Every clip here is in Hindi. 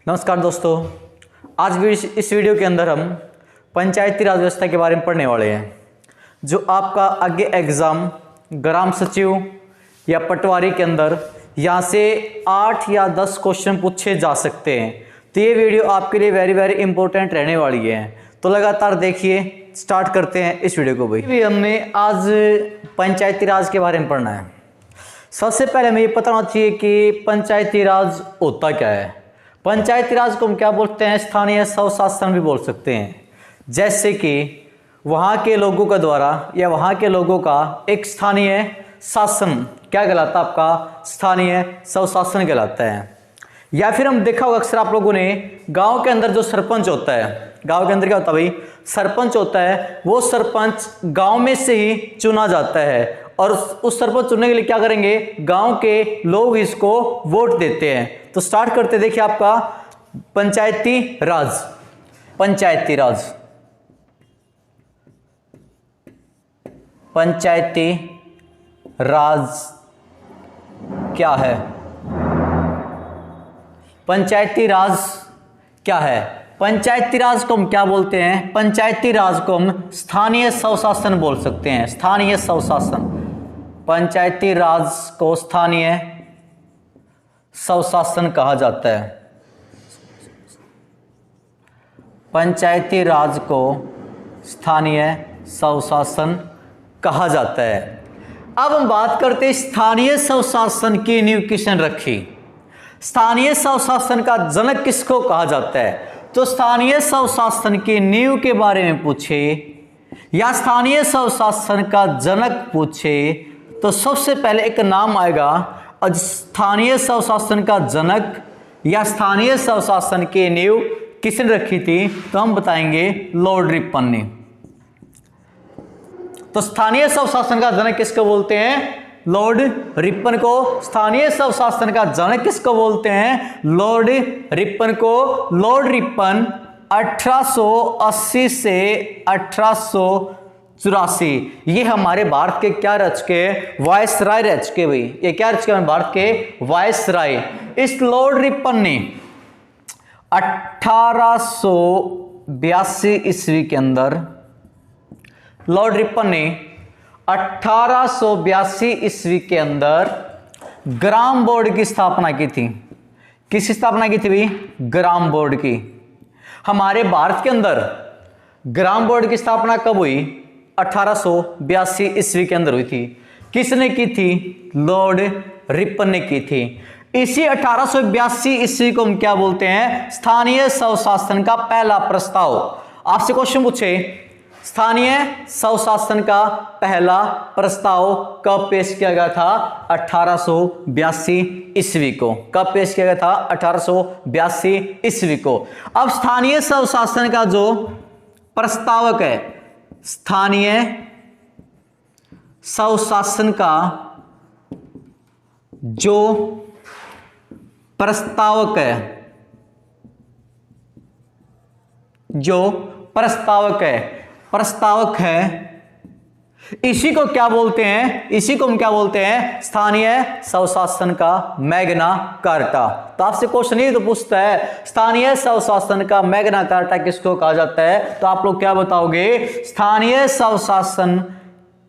नमस्कार दोस्तों, आज भी इस वीडियो के अंदर हम पंचायती राज व्यवस्था के बारे में पढ़ने वाले हैं। जो आपका आगे एग्ज़ाम ग्राम सचिव या पटवारी के अंदर यहाँ से 8 या 10 क्वेश्चन पूछे जा सकते हैं। तो ये वीडियो आपके लिए वेरी इंपॉर्टेंट रहने वाली है, तो लगातार देखिए। स्टार्ट करते हैं इस वीडियो को। भाई हमने आज पंचायती राज के बारे में पढ़ना है। सबसे पहले हमें ये पता होना चाहिए कि पंचायती राज होता क्या है। पंचायती राज को हम क्या बोलते हैं? स्थानीय स्वशासन भी बोल सकते हैं। जैसे कि वहाँ के लोगों के द्वारा या वहाँ के लोगों का एक स्थानीय शासन क्या कहलाता है? आपका स्थानीय स्वशासन कहलाता है। या फिर हम देखा होगा अक्सर आप लोगों ने, गांव के अंदर जो सरपंच होता है, गांव के अंदर क्या होता है भाई? सरपंच होता है। वो सरपंच गांव में से ही चुना जाता है और उस सरपंच चुनने के लिए क्या करेंगे? गांव के लोग इसको वोट देते हैं। तो स्टार्ट करते, देखिए आपका पंचायती राज। पंचायती राज, पंचायती राज क्या है? पंचायती राज क्या है? पंचायती राज को हम क्या बोलते हैं? पंचायती राज को हम स्थानीय स्वशासन बोल सकते हैं। स्थानीय स्वशासन, पंचायती राज को स्थानीय स्वशासन कहा जाता है। पंचायती राज को स्थानीय स्वशासन कहा जाता है। अब हम बात करते हैं स्थानीय स्वशासन की नींव किसने रखी? स्थानीय स्वशासन का जनक किसको कहा जाता है? तो स्थानीय स्वशासन की नींव के बारे में पूछे या स्थानीय स्वशासन का जनक पूछे तो सबसे पहले एक नाम आएगा। और स्थानीय स्वशासन का जनक या स्थानीय स्वशासन की नींव किसने रखी थी? तो हम बताएंगे लॉर्ड रिपन ने। तो स्थानीय स्वशासन का जनक किसको बोलते हैं? लॉर्ड रिपन को। स्थानीय स्वशासन का जनक किसको बोलते हैं? लॉर्ड रिपन को। लॉर्ड रिपन 1880 से 1884 ये हमारे भारत के क्या रच के? वायसराय रच के। भाई ये क्या रच के? भारत के वायसराय। इस लॉर्ड रिपन ने 1882 ईस्वी के अंदर, लॉर्ड रिपन ने 1882 ईस्वी के अंदर ग्राम बोर्ड की स्थापना की थी। किसकी स्थापना की थी भाई? ग्राम बोर्ड की। हमारे भारत के अंदर ग्राम बोर्ड की स्थापना कब हुई? 1882 ईस्वी के अंदर हुई थी। किसने की थी? लॉर्ड रिपन ने की थी। इसी 1882 ईस्वी को हम क्या बोलते हैं? स्थानीय स्वशासन का पहला प्रस्ताव। आपसे क्वेश्चन पूछे, स्थानीय स्वशासन का पहला प्रस्ताव कब पेश किया गया था? 1882 ईस्वी को। कब पेश किया गया था? 1882 ईस्वी को। अब स्थानीय स्वशासन का जो प्रस्तावक है, स्थानीय स्वशासन का जो प्रस्तावक है, प्रस्तावक है, इसी को क्या बोलते हैं? इसी को हम क्या बोलते हैं? स्थानीय स्वशासन का मैग्ना कार्टा। तो आपसे क्वेश्चन ये तो पूछता है, स्थानीय स्वशासन का मैग्ना कार्टा किसको कहा जाता है? तो आप लोग क्या बताओगे? स्थानीय स्वशासन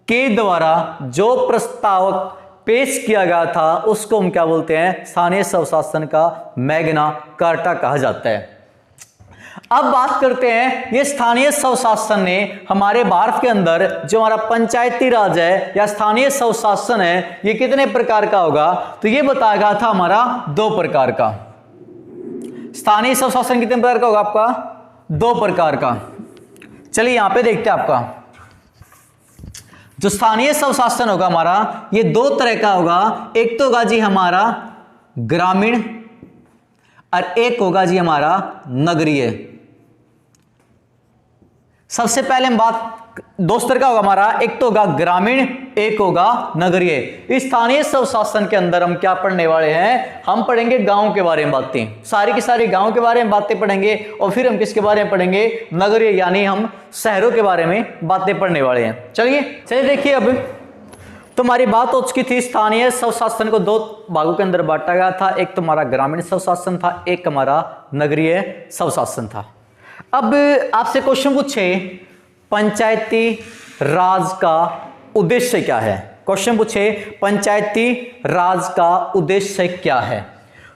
के द्वारा जो प्रस्तावक पेश किया गया था उसको हम क्या बोलते हैं? स्थानीय स्वशासन का मैग्ना कार्टा कहा जाता है। अब बात करते हैं, ये स्थानीय स्वशासन ने हमारे भारत के अंदर जो हमारा पंचायती राज है या स्थानीय स्वशासन है, ये कितने प्रकार का होगा? तो ये बताया गया था हमारा 2 प्रकार का। स्थानीय स्वशासन कितने प्रकार का होगा? आपका 2 प्रकार का। चलिए यहां पे देखते हैं आपका जो स्थानीय स्वशासन होगा हमारा, ये 2 तरह का होगा। एक तो होगा जी हमारा ग्रामीण और एक होगा जी हमारा नगरीय। सबसे पहले हम बात 2 स्तर का होगा हमारा, एक तो होगा ग्रामीण, एक होगा नगरीय। इस स्थानीय स्वशासन के अंदर हम क्या पढ़ने वाले हैं? हम पढ़ेंगे गांव के बारे में बातें, सारी की सारी गांव के बारे में बातें पढ़ेंगे। और फिर हम किसके बारे में पढ़ेंगे? नगरीय, यानी हम शहरों के बारे में बातें पढ़ने वाले हैं। चलिए देखिए, अब तो हमारी बात हो चुकी थी स्थानीय स्वशासन को दो भागों के अंदर बांटा गया था, एक तो हमारा ग्रामीण स्वशासन था, एक हमारा नगरीय स्वशासन था। अब आपसे क्वेश्चन पूछे पंचायती राज का उद्देश्य क्या है, क्वेश्चन पूछे पंचायती राज का उद्देश्य क्या है,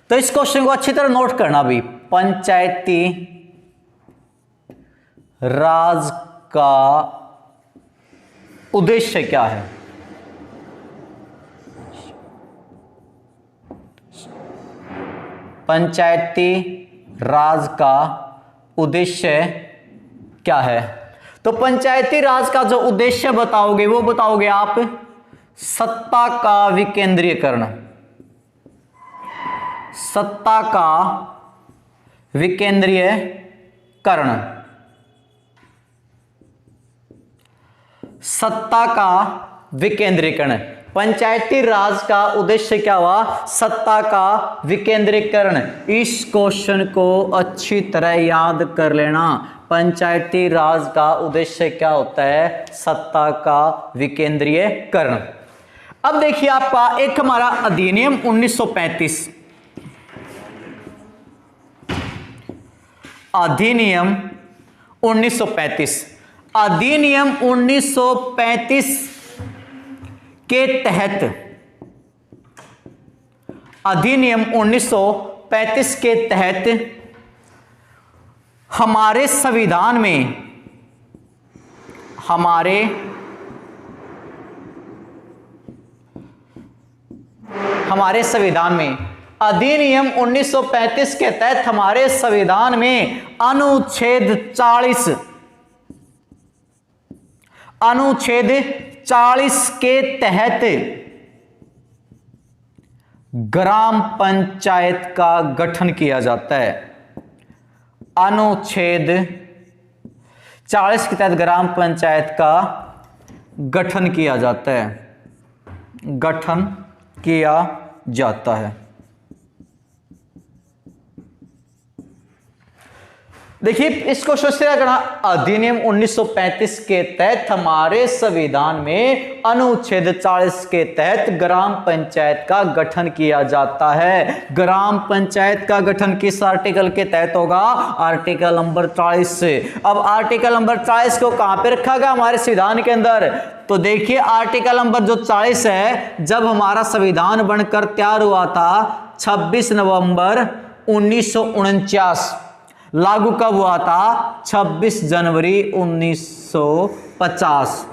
तो इस क्वेश्चन को अच्छी तरह नोट करना भी। पंचायती राज का उद्देश्य क्या है? पंचायती राज का उद्देश्य क्या है? तो पंचायती राज का जो उद्देश्य बताओगे वो बताओगे आप सत्ता का विकेंद्रीकरण, सत्ता का विकेंद्रीकरण, सत्ता का विकेंद्रीकरण। पंचायती राज का उद्देश्य क्या हुआ? सत्ता का विकेंद्रीकरण। इस क्वेश्चन को अच्छी तरह याद कर लेना। पंचायती राज का उद्देश्य क्या होता है? सत्ता का विकेंद्रीकरण। अब देखिए आपका एक हमारा अधिनियम 1935, अधिनियम 1935, अधिनियम 1935 के तहत, अधिनियम 1935 के तहत हमारे संविधान में, हमारे संविधान में, अधिनियम 1935 के तहत हमारे संविधान में अनुच्छेद 40, अनुच्छेद 40 के तहत ग्राम पंचायत का गठन किया जाता है। अनुच्छेद 40 के तहत ग्राम पंचायत का गठन किया जाता है, गठन किया जाता है। देखिए इस क्वेश्चन से क्या, अधिनियम 1935 के तहत हमारे संविधान में अनुच्छेद 40 के तहत ग्राम पंचायत का गठन किया जाता है। ग्राम पंचायत का गठन किस आर्टिकल के तहत होगा? आर्टिकल नंबर 40 से। अब आर्टिकल नंबर 40 को कहां पे रखा गया हमारे संविधान के अंदर? तो देखिए आर्टिकल नंबर जो 40 है, जब हमारा संविधान बनकर तैयार हुआ था 26 नवंबर 1949, लागू कब हुआ था? 26 जनवरी 1950।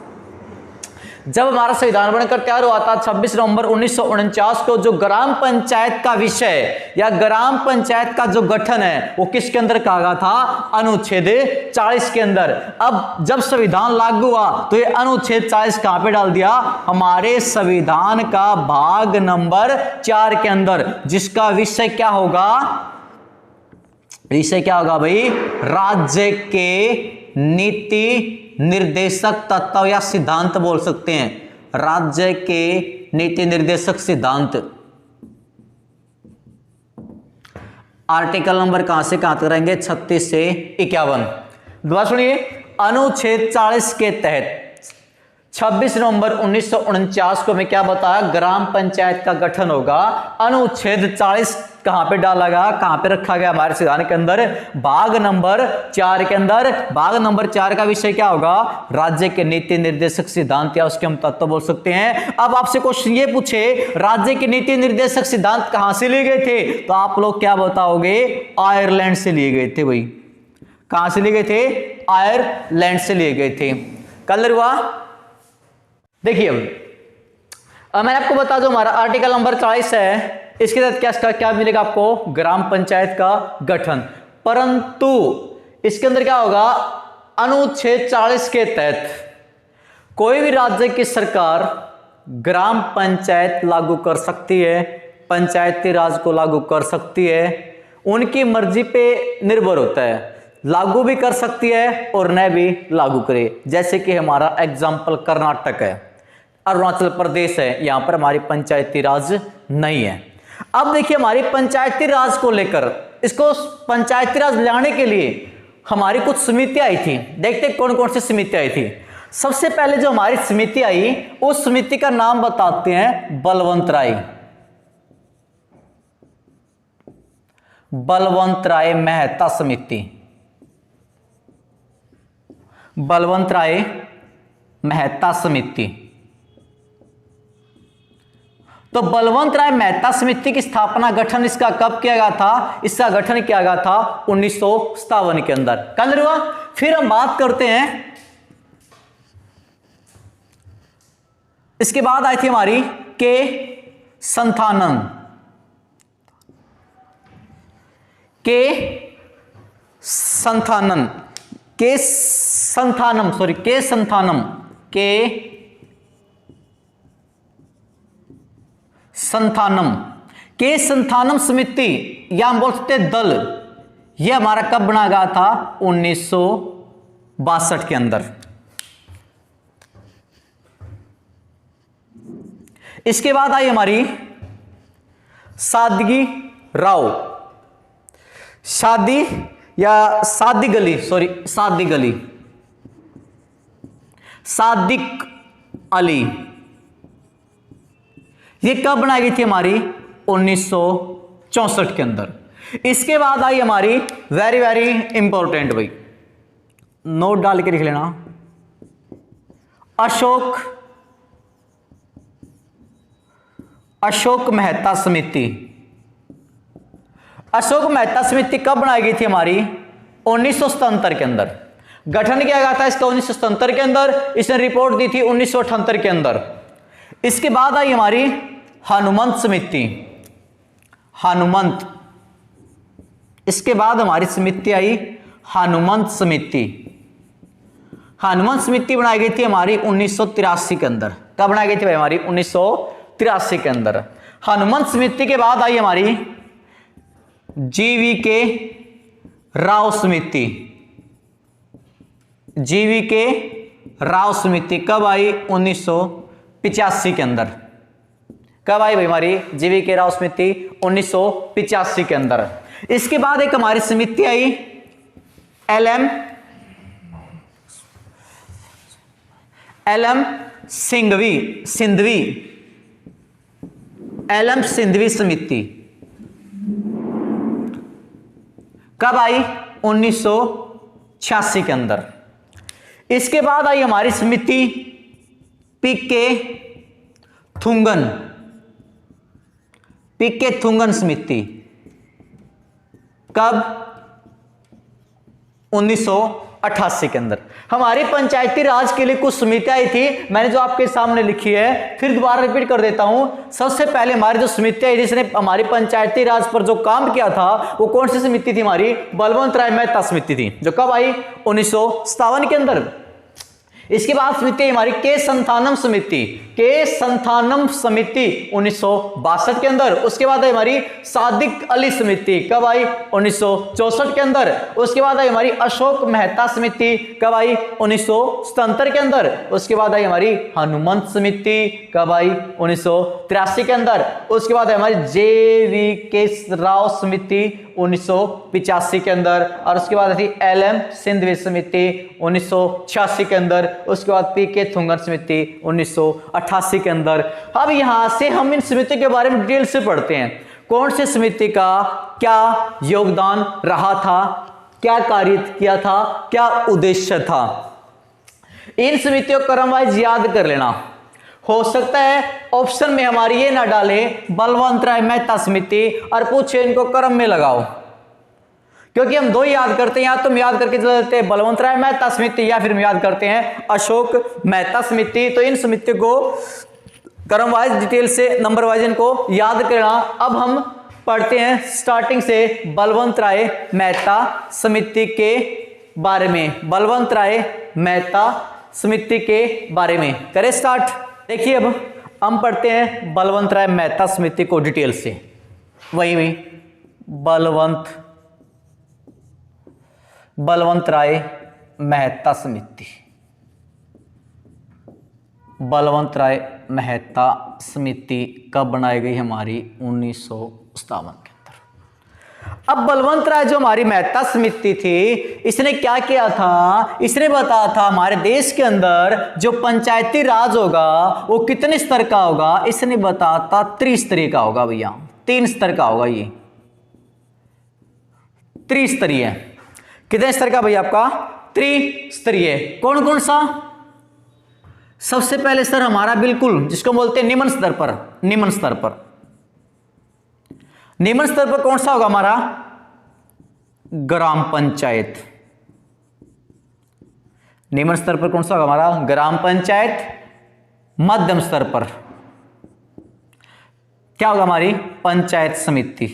जब हमारा संविधान बनकर तैयार हुआ था 26 नवंबर 1949 को, जो ग्राम पंचायत का विषय या ग्राम पंचायत का जो गठन है वो किसके अंदर कहा गया था? अनुच्छेद 40 के अंदर। अब जब संविधान लागू हुआ तो ये अनुच्छेद 40 कहां पे डाल दिया? हमारे संविधान का भाग नंबर 4 के अंदर, जिसका विषय क्या होगा? विषय क्या होगा भाई? राज्य के नीति निर्देशक तत्व या सिद्धांत बोल सकते हैं। राज्य के नीति निर्देशक सिद्धांत। आर्टिकल नंबर कहां से कहां तक रहेंगे? 36 से 51। दोबारा सुनिए, अनुच्छेद 40 के तहत 26 नवंबर 1949 को मैं क्या बताया? ग्राम पंचायत का गठन होगा। अनुच्छेद 40 कहां पे डाला गया, कहां पे रखा गया हमारे संविधान के अंदर? भाग नंबर 4 के अंदर। भाग नंबर 4 का विषय क्या होगा? राज्य के नीति निर्देशक सिद्धांत, या उसके हम तत्व बोल सकते हैं। अब आपसे क्वेश्चन ये पूछे राज्य के नीति निर्देशक सिद्धांत कहां से लिए गए थे, तो आप लोग क्या बताओगे? आयरलैंड से लिए गए थे भाई। कहां से लिए गए थे? आयरलैंड से लिए गए थे। कलर हुआ? देखिए अब मैंने आपको बता दूं, हमारा आर्टिकल नंबर 40 है, इसके तहत क्या मिलेगा आपको? ग्राम पंचायत का गठन। परंतु इसके अंदर क्या होगा? अनुच्छेद 40 के तहत कोई भी राज्य की सरकार ग्राम पंचायत लागू कर सकती है, पंचायती राज को लागू कर सकती है, उनकी मर्जी पे निर्भर होता है। लागू भी कर सकती है और न भी लागू करे। जैसे कि हमारा एग्जाम्पल कर्नाटक है, अरुणाचल प्रदेश है, यहां पर हमारी पंचायती राज नहीं है। अब देखिए हमारी पंचायती राज को लेकर, इसको पंचायती राज लाने के लिए हमारी कुछ समितियां आई थी। देखते कौन कौन सी समितियां आई थी। सबसे पहले जो हमारी समिति आई उस समिति का नाम बताते हैं बलवंत राय। बलवंत राय मेहता समिति। बलवंत राय मेहता समिति। तो बलवंत राय मेहता समिति की स्थापना गठन इसका कब किया गया था? इसका गठन किया गया था 1957 के अंदर। कल हुआ। फिर हम बात करते हैं, इसके बाद आई थी हमारी के संथानम। के संथानम, के संथानम, सॉरी के संथानम, के संथानम, के संथानम समिति या हम बोल सकते दल, यह हमारा कब बना गया था? 1962 के अंदर। इसके बाद आई हमारी सादगी राव, शादी या सादी गली, सॉरी सादी गली, सादिक अली, ये कब बनाई गई थी हमारी? 1964 के अंदर। इसके बाद आई हमारी वेरी वेरी इंपॉर्टेंट, भाई नोट डाल के लिख लेना, अशोक मेहता समिति। अशोक मेहता समिति कब बनाई गई थी हमारी? 1977 के अंदर। गठन किया गया था इसका 1977 के अंदर। इसने रिपोर्ट दी थी 1978 के अंदर। इसके बाद आई हमारी हनुमंत समिति, हनुमंत। इसके बाद हमारी समिति आई हनुमंत समिति। हनुमंत समिति बनाई गई थी हमारी 1983 के अंदर। कब बनाई गई थी भाई? हमारी 1983 के अंदर। हनुमंत समिति के बाद आई हमारी जीवीके राव समिति। जीवीके राव समिति कब आई? 1985 के अंदर। कब आई भाई हमारी जीवीके राव समिति? 1985 के अंदर। इसके बाद एक हमारी समिति आई एलएम सिंधवी समिति। कब आई? 1986 के अंदर। इसके बाद आई हमारी समिति पीके थुंगन समिति। कब? 1988 के अंदर। हमारी पंचायती राज के लिए कुछ समितियां आई थी, मैंने जो आपके सामने लिखी है, फिर दोबारा रिपीट कर देता हूं। सबसे पहले हमारी जो समिति आई जिसने हमारी पंचायती राज पर जो काम किया था वो कौन सी समिति थी? हमारी बलवंत राय मेहता समिति थी, जो कब आई? 1957 के अंदर। इसके बाद समिति हमारी के संथानम समिति। के संथानम समिति 1962 के अंदर। उसके बाद है हमारी सादिक अली समिति। कब आई? 1964 के अंदर। उसके बाद आई हमारी अशोक मेहता समिति। कब आई? 1977 के अंदर। उसके बाद आई हमारी हनुमंत समिति। कब आई? 1983 के अंदर। उसके बाद है हमारी जेवीके राव समिति 1985 के अंदर। और उसके बाद थी एलएम सिंधवी समिति 1986 के अंदर। उसके बाद पीके थुंगन समिति 1988 के अंदर। अब यहां से हम इन समिति के बारे में डिटेल से पढ़ते हैं। कौन सी समिति का क्या योगदान रहा था, क्या कार्य किया था, क्या उद्देश्य था, इन समितियों को क्रमवाइज याद कर लेना। हो सकता है ऑप्शन में हमारी ये ना डाले बलवंत राय मेहता समिति और पूछे इनको क्रम में लगाओ, क्योंकि हम दो ही याद करते हैं, या तो हम याद करके चले जाते हैं बलवंत राय मेहता समिति या फिर हम याद करते हैं अशोक मेहता समिति। तो इन समिति को क्रम वाइज डिटेल से नंबर वाइज इनको याद करना। अब हम पढ़ते हैं स्टार्टिंग से बलवंत राय मेहता समिति के बारे में। बलवंत राय मेहता समिति के बारे में करें स्टार्ट। देखिए अब हम पढ़ते हैं बलवंत राय मेहता समिति को डिटेल से। वही बलवंत राय मेहता समिति। बलवंत राय मेहता समिति कब बनाई गई? हमारी 1957 के अंदर। अब बलवंत राय जो हमारी मेहता समिति थी, इसने क्या किया था, इसने बताया था हमारे देश के अंदर जो पंचायती राज होगा वो कितने स्तर का होगा, इसने बताया था त्रिस्तरीय का होगा भैया, 3 स्तर का होगा, ये त्रिस्तरीय। कितने स्तर का भैया आपका, त्रिस्तरीय। कौन कौन सा, सबसे पहले स्तर हमारा बिल्कुल जिसको बोलते हैं निम्न स्तर पर, निम्न स्तर पर, निम्न स्तर पर कौन सा होगा हमारा, ग्राम पंचायत। निम्न स्तर पर कौन सा होगा हमारा, ग्राम पंचायत। मध्यम स्तर पर क्या होगा हमारी, पंचायत समिति,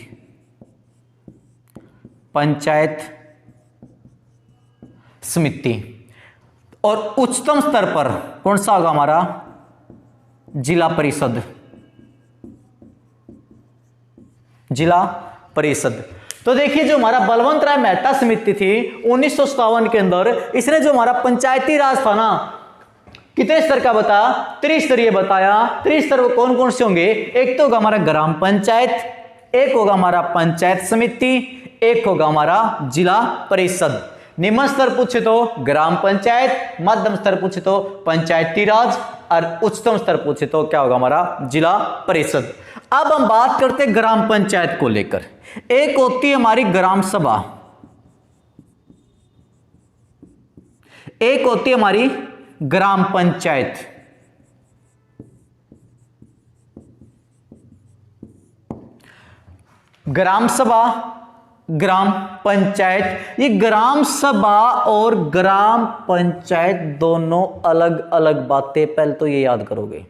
पंचायत समिति। और उच्चतम स्तर पर कौन सा होगा हमारा, जिला परिषद, जिला परिषद। तो देखिए जो हमारा बलवंत राय मेहता समिति थी 1957 के अंदर, इसने जो हमारा पंचायती राज था ना, कितने स्तर का बताया, त्रिस्तरीय बताया। त्रिस्तर कौन कौन से होंगे, एक तो होगा हमारा ग्राम पंचायत, एक होगा हमारा पंचायत समिति, एक होगा हमारा जिला परिषद। निम्न स्तर पूछे तो ग्राम पंचायत, मध्यम स्तर पूछे तो पंचायती राज, और उच्चतम स्तर पूछे तो क्या होगा हमारा, जिला परिषद। अब हम बात करते हैं ग्राम पंचायत को लेकर। एक होती है हमारी ग्राम सभा, एक होती है हमारी ग्राम पंचायत। ग्राम सभा, ग्राम पंचायत, ये ग्राम सभा और ग्राम पंचायत दोनों अलग अलग बातें, पहले तो ये याद करोगे।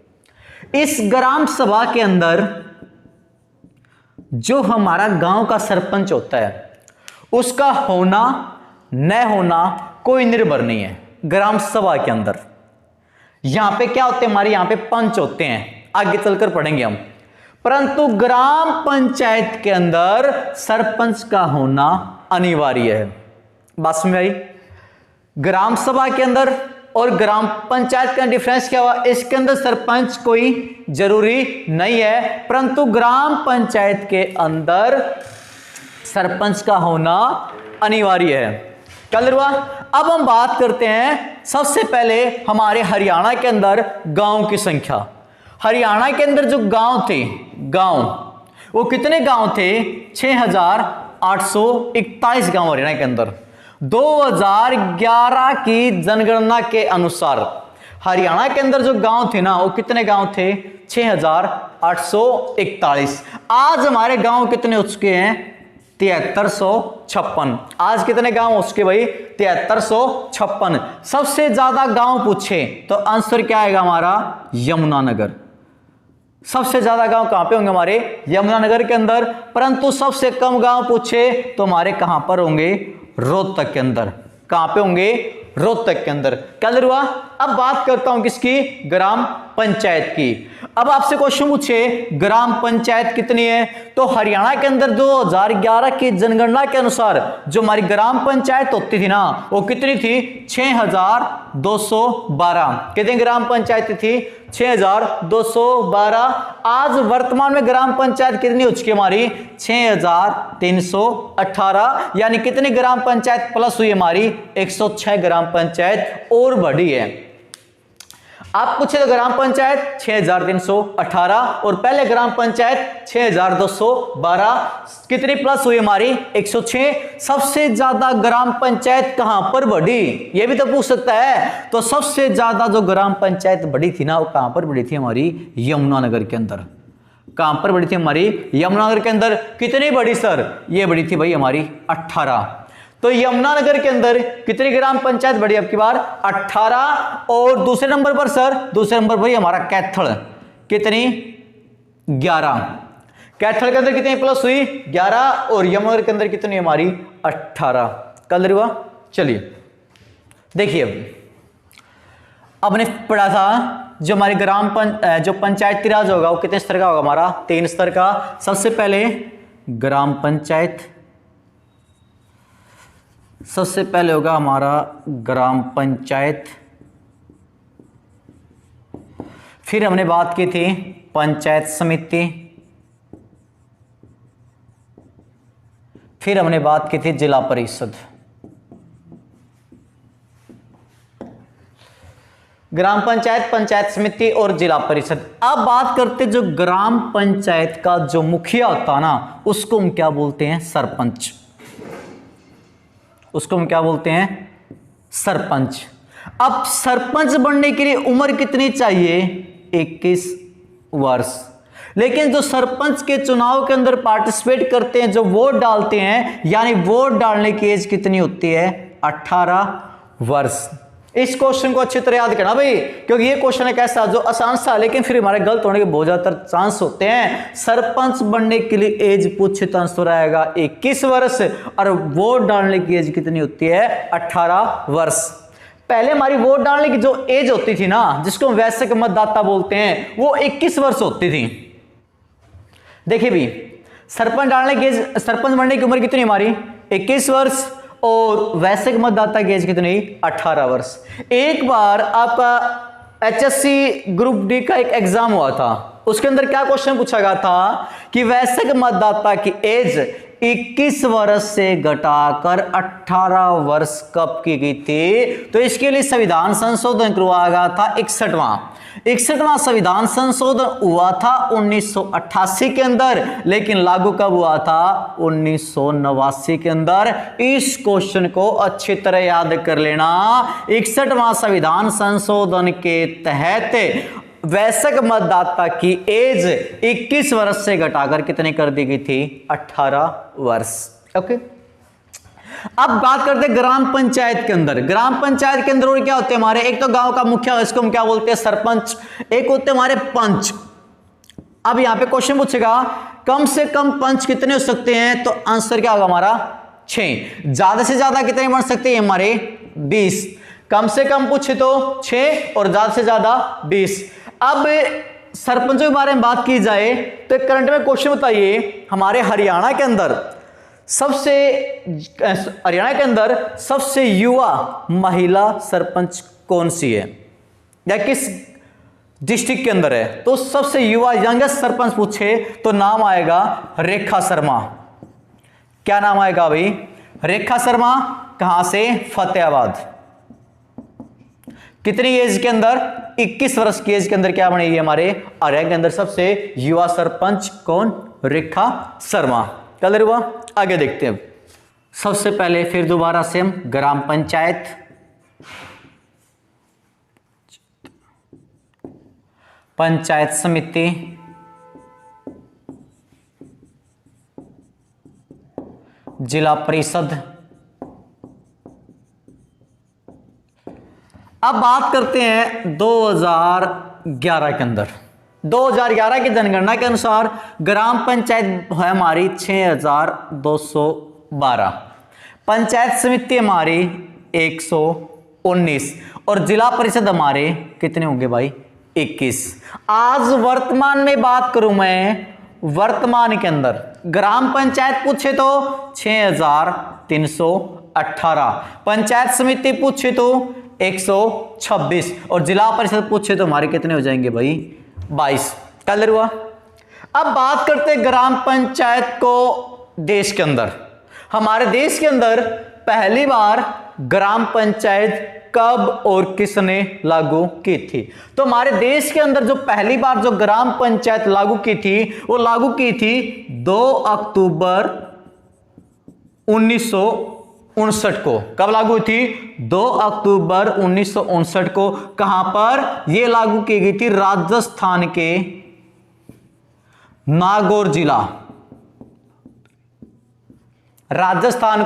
इस ग्राम सभा के अंदर जो हमारा गांव का सरपंच होता है उसका होना न होना कोई निर्भर नहीं है। ग्राम सभा के अंदर यहां पे क्या होते हैं, हमारे यहां पे पंच होते हैं, आगे चलकर पढ़ेंगे हम। परंतु ग्राम पंचायत के अंदर सरपंच का होना अनिवार्य है। बात समझ आई। ग्राम सभा के अंदर और ग्राम पंचायत का डिफरेंस क्या हुआ, इसके अंदर सरपंच कोई जरूरी नहीं है, परंतु ग्राम पंचायत के अंदर सरपंच का होना अनिवार्य है। क्लियर हुआ। अब हम बात करते हैं सबसे पहले हमारे हरियाणा के अंदर गांव की संख्या। हरियाणा के अंदर जो गांव थे, गांव वो कितने गांव थे, 6841 गांव हरियाणा के अंदर। 2011 की जनगणना के अनुसार हरियाणा के अंदर जो गांव थे ना, वो कितने गांव थे, 6841। आज हमारे गांव कितने हो चुके हैं, 7356। आज कितने गांव हो चुके भाई, 7356। सबसे ज्यादा गांव पूछे तो आंसर क्या आएगा हमारा, यमुनानगर। सबसे ज्यादा गांव कहां पे होंगे हमारे, यमुनानगर के अंदर। परंतु सबसे कम गांव पूछे तो हमारे कहां पर होंगे, रोहतक के अंदर। कहां पे होंगे, रोहतक के अंदर। क्लियर हुआ। अब बात करता हूं किसकी, ग्राम पंचायत की। अब आपसे क्वेश्चन पूछे ग्राम पंचायत कितनी है, तो हरियाणा के अंदर 2011 की जनगणना के अनुसार जो हमारी ग्राम पंचायत होती थी ना, वो कितनी थी, 6212। कितनी ग्राम पंचायत थी, 6212। आज वर्तमान में ग्राम पंचायत कितनी हो चुकी है हमारी, 6318। यानी कितनी ग्राम पंचायत प्लस हुई हमारी, 106 ग्राम पंचायत और बढ़ी है। आप पूछे तो ग्राम पंचायत 6318 और पहले ग्राम पंचायत 6212, कितनी प्लस हुई हमारी, 106। सबसे ज्यादा ग्राम पंचायत कहां पर बढ़ी, यह भी तो पूछ सकता है। तो सबसे ज्यादा जो ग्राम पंचायत बढ़ी थी ना, वो कहां पर बढ़ी थी हमारी, यमुनानगर के अंदर। कहां पर बढ़ी थी हमारी, यमुनानगर के अंदर। कितनी बढ़ी सर, ये बढ़ी थी भाई हमारी 18। तो यमुनानगर के अंदर कितनी ग्राम पंचायत बढ़ी आपकी बार, 18। और दूसरे नंबर पर सर, दूसरे नंबर पर हमारा कैथल, कितनी, 11। कैथल के अंदर कितनी प्लस हुई, 11। और यमुनानगर के अंदर कितनी हमारी, 18। क्लियर हुआ। चलिए देखिए, अब हमने पढ़ा था जो हमारे जो पंचायती राज होगा वो कितने स्तर का होगा हमारा, 3 स्तर का। सबसे पहले ग्राम पंचायत, सबसे पहले होगा हमारा ग्राम पंचायत। फिर हमने बात की थी पंचायत समिति, फिर हमने बात की थी जिला परिषद, ग्राम पंचायत, पंचायत समिति और जिला परिषद। अब बात करते जो ग्राम पंचायत का जो मुखिया होता ना, उसको हम क्या बोलते हैं? सरपंच। उसको हम क्या बोलते हैं? सरपंच। अब सरपंच बनने के लिए उम्र कितनी चाहिए? 21 वर्ष। लेकिन जो सरपंच के चुनाव के अंदर पार्टिसिपेट करते हैं, जो वोट डालते हैं, यानी वोट डालने की एज कितनी होती है? 18 वर्ष। इस क्वेश्चन को अच्छी तरह याद करना भाई, क्योंकि ये क्वेश्चन एक ऐसा जो आसान सा, लेकिन फिर हमारे गलत होने के बहुत ज्यादातर चांस होते हैं। सरपंच बनने के लिए एज पूछे तो आंसर आएगा 21 वर्ष, और वोट डालने की एज कितनी होती है? 18 वर्ष। पहले हमारी वोट डालने की जो एज होती थी ना, जिसको वयस्क मतदाता बोलते हैं, वो 21 वर्ष होती थी। देखिए भी, सरपंच बनने की उम्र कितनी हमारी? 21 वर्ष, और वयस्क मतदाता की एज कितनी? 18 वर्ष। एक बार आपका HSC ग्रुप डी का एक एग्जाम हुआ था, उसके अंदर क्या क्वेश्चन पूछा गया था कि वयस्क मतदाता की एज 21 वर्ष से घटाकर 18 वर्ष कब की गई थी? तो इसके लिए संविधान संशोधन करवाया गया था 61वां संविधान संशोधन हुआ था 1988 के अंदर, लेकिन लागू कब हुआ था? 1989 के अंदर। इस क्वेश्चन को अच्छी तरह याद कर लेना। 61वां संविधान संशोधन के तहत वयस्क मतदाता की एज 21 वर्ष से घटाकर कितने कर दी गई थी? 18 वर्ष। ओके, अब बात करते हैं ग्राम पंचायत के अंदर। ग्राम पंचायत के अंदर और क्या होते हैं हमारे? एक तो गांव का मुखिया, इसको हम क्या बोलते हैं? सरपंच। एक होते हैं हमारे पंच। अब यहां पे क्वेश्चन पूछेगा कम से कम पंच कितने हो सकते हैं? तो आंसर क्या होगा हमारा? 6। ज्यादा से ज्यादा कितने बन सकते हैं हमारे? 20। कम से कम पूछे तो 6 और ज्यादा से ज्यादा 20। अब सरपंचों के बारे में बात की जाए तो करंट में क्वेश्चन बताइए, हमारे हरियाणा के अंदर सबसे युवा महिला सरपंच कौन सी है, या किस डिस्ट्रिक्ट के अंदर है? तो सबसे युवा यंगेस्ट सरपंच पूछे तो नाम आएगा रेखा शर्मा। क्या नाम आएगा भाई? रेखा शर्मा। कहां से? फतेहाबाद। कितनी एज के अंदर? 21 वर्ष की एज के अंदर क्या बनेगी हमारे हरियाणा के अंदर सबसे युवा सरपंच कौन? रेखा शर्मा। क्लियर हुआ? आगे देखते हैं। सबसे पहले फिर दोबारा से हम ग्राम पंचायत, पंचायत समिति, जिला परिषद। अब बात करते हैं 2011 के अंदर। 2011 की जनगणना के अनुसार ग्राम पंचायत है हमारी 6212, पंचायत समिति हमारी 119, और जिला परिषद हमारे कितने होंगे भाई? 21। आज वर्तमान में बात करूं मैं, वर्तमान के अंदर ग्राम पंचायत पूछे तो 6318, पंचायत समिति पूछे तो 126, और जिला परिषद पूछे तो हमारे कितने हो जाएंगे भाई? 22। क्लियर हुआ? अब बात करते हैं ग्राम पंचायत को देश के अंदर। हमारे देश के अंदर पहली बार ग्राम पंचायत कब और किसने लागू की थी? तो हमारे देश के अंदर जो पहली बार जो ग्राम पंचायत लागू की थी, वो लागू की थी 2 अक्टूबर 1959 को। कब लागू थी? 2 अक्टूबर 1959 को। कहां पर यह लागू की गई थी? राजस्थान के नागौर जिला। राजस्थान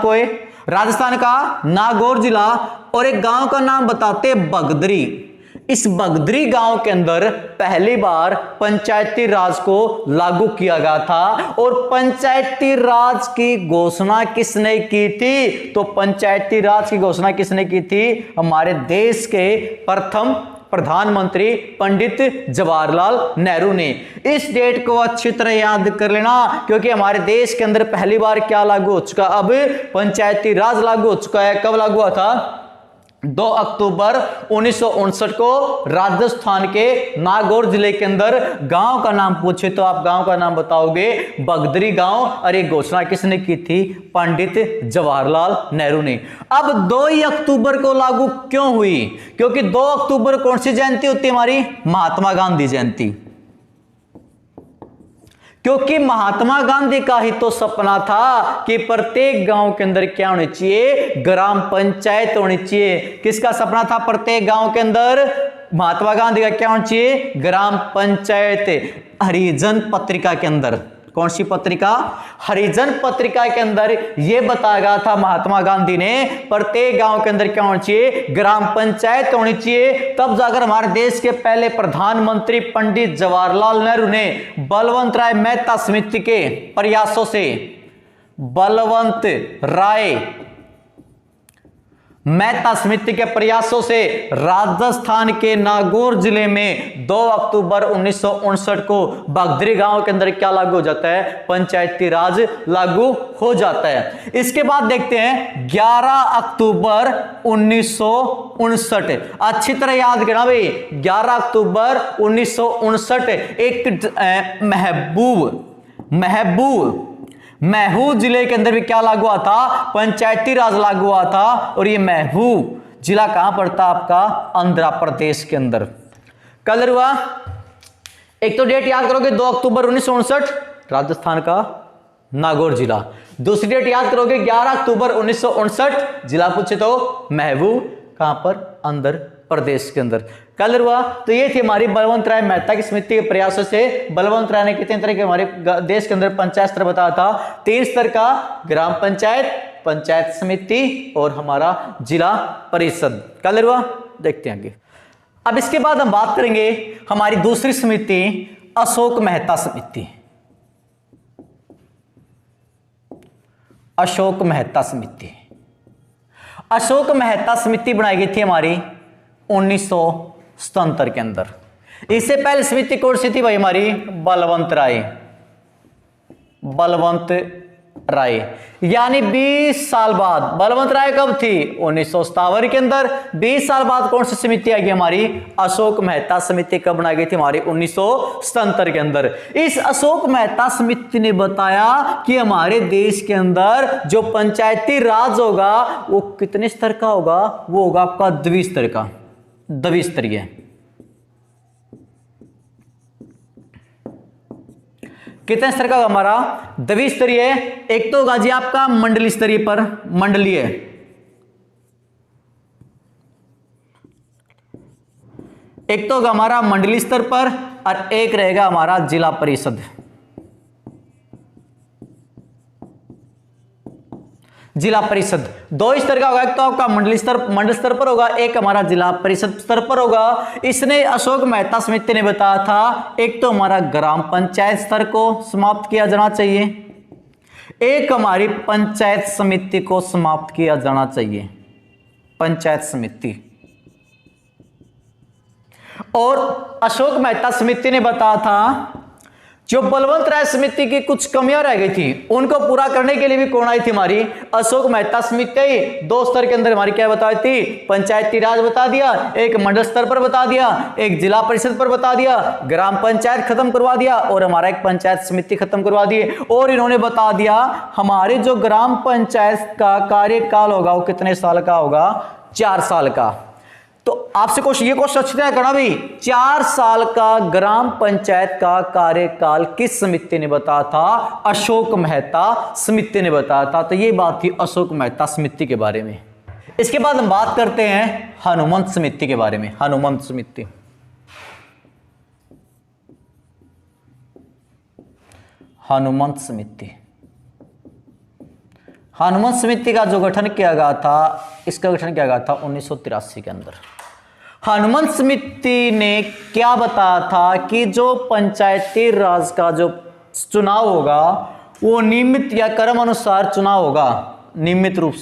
का नागौर जिला, और एक गांव का नाम बताते बगदरी। इस बगदरी गांव के अंदर पहली बार पंचायती राज को लागू किया गया था। और पंचायती राज की घोषणा किसने की थी? तो पंचायती राज की घोषणा किसने की थी? हमारे देश के प्रथम प्रधानमंत्री पंडित जवाहरलाल नेहरू ने। इस डेट को अच्छी तरह याद कर लेना, क्योंकि हमारे देश के अंदर पहली बार क्या लागू हो चुका? अब पंचायती राज लागू हो चुका है। कब लागू हुआ था? 2 अक्टूबर 1959 को राजस्थान के नागौर जिले के अंदर गांव का नाम पूछे तो आप गांव का नाम बताओगे बगदरी गांव। और ये घोषणा किसने की थी? पंडित जवाहरलाल नेहरू ने। अब 2 ही अक्टूबर को लागू क्यों हुई? क्योंकि 2 अक्टूबर कौन सी जयंती होती है हमारी? महात्मा गांधी जयंती। क्योंकि महात्मा गांधी का ही तो सपना था कि प्रत्येक गांव के अंदर क्या होनी चाहिए? ग्राम पंचायत होनी चाहिए। किसका सपना था? प्रत्येक गांव के अंदर महात्मा गांधी का क्या होना चाहिए? ग्राम पंचायत। हरिजन पत्रिका के अंदर, कौन सी पत्रिका? हरिजन पत्रिका के अंदर यह बताया गया था महात्मा गांधी ने प्रत्येक गांव के अंदर क्या होना चाहिए? ग्राम पंचायत होनी चाहिए। तब जाकर हमारे देश के पहले प्रधानमंत्री पंडित जवाहरलाल नेहरू ने बलवंत राय मेहता समिति के प्रयासों से, बलवंत राय मेहता समिति के प्रयासों से राजस्थान के नागौर जिले में 2 अक्टूबर 1959 को बगदरी गांव के अंदर क्या लागू हो जाता है? पंचायती राज लागू हो जाता है। इसके बाद देखते हैं 11 अक्टूबर 1959। अच्छी तरह याद करना भाई, 11 अक्टूबर 1959 एक महू जिले के अंदर भी क्या लागू हुआ था? पंचायती राज लागू हुआ था। और ये महू जिला कहां पड़ता? आपका आंध्र प्रदेश के अंदर। कलर हुआ, एक तो डेट याद करोगे 2 अक्टूबर 1959 राजस्थान का नागौर जिला। दूसरी डेट याद करोगे 11 अक्टूबर 1959 जिला पूछे तो महू, कहां पर? आंध्र प्रदेश के अंदर। कलर हुआ। तो ये थी हमारी बलवंत राय मेहता की समिति के प्रयासों से। बलवंत राय ने कितने तरह के हमारे देश के अंदर पंचायत स्तर बताया था? 3 स्तर का, ग्राम पंचायत, पंचायत समिति और हमारा जिला परिषद। कलर हुआ। देखते हैं आगे। अब इसके बाद हम बात करेंगे हमारी दूसरी समिति, अशोक मेहता समिति। अशोक मेहता समिति, अशोक मेहता समिति बनाई गई थी हमारी 1977 के अंदर। इससे पहले समिति कौन सी थी भाई? हमारी बलवंत राय। यानी 20 साल बाद। बलवंत राय कब थी? 1957 के अंदर। 20 साल बाद कौन सी समिति आएगी हमारी? अशोक मेहता समिति कब बनाई गई थी हमारी? 1977 के अंदर। इस अशोक मेहता समिति ने बताया कि हमारे देश के अंदर जो पंचायती राज होगा वो कितने स्तर का होगा? वो होगा आपका द्विस्तरीय। कितने स्तर का होगा हमारा? द्विस्तरीय। एक तो होगा जी आपका मंडलीय स्तरीय पर, मंडलीय। एक तो होगा हमारा मंडलीय स्तर पर और एक रहेगा हमारा जिला परिषद। जिला परिषद 2 स्तर का होगा। एक तो आपका मंडल स्तर पर होगा, एक हमारा जिला परिषद स्तर पर होगा। इसने अशोक मेहता समिति ने बताया था एक तो हमारा ग्राम पंचायत स्तर को समाप्त किया जाना चाहिए, एक हमारी पंचायत समिति को समाप्त किया जाना चाहिए, पंचायत समिति। और अशोक मेहता समिति ने बताया था जो बलवंत राय समिति की कुछ कमियां रह गई थी उनको पूरा करने के लिए भी कौन आई थी हमारी? अशोक मेहता समिति। 2 स्तर के अंदर हमारी क्या बताई थी? पंचायती राज बता दिया, एक मंडल स्तर पर बता दिया, एक जिला परिषद पर बता दिया, ग्राम पंचायत खत्म करवा दिया और हमारा एक पंचायत समिति खत्म करवा दिए। और इन्होंने बता दिया हमारे जो ग्राम पंचायत का कार्यकाल होगा वो कितने साल का होगा? 4 साल का। तो आपसे ये क्वेश्चन अच्छी तरह करना भी, 4 साल का ग्राम पंचायत का कार्यकाल किस समिति ने बताया था? अशोक मेहता समिति ने बताया था। तो ये बात थी अशोक मेहता समिति के बारे में। इसके बाद हम बात करते हैं हनुमंत समिति के बारे में। हनुमंत समिति, हनुमंत समिति। हनुमंत समिति का जो गठन किया गया था, इसका गठन किया गया था 1983 के अंदर। हनुमंत समिति ने क्या बताया था कि जो पंचायती राज का जो चुनाव होगा वो नियमित या क्रम अनुसार चुनाव होगा, नियमित रूप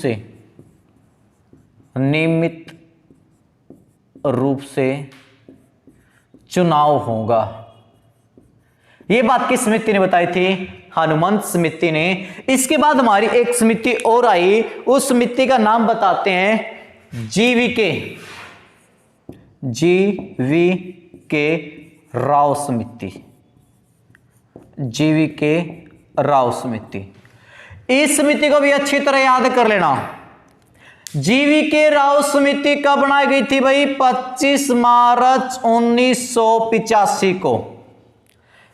से चुनाव होगा। ये बात किस समिति ने बताई थी? हनुमंत समिति ने। इसके बाद हमारी एक समिति और आई, उस समिति का नाम बताते हैं जीवीके राव समिति, जीवीके राव समिति। इस समिति को भी अच्छी तरह याद कर लेना। जीवीके राव समिति कब बनाई गई थी भाई? 25 मार्च 1985 को।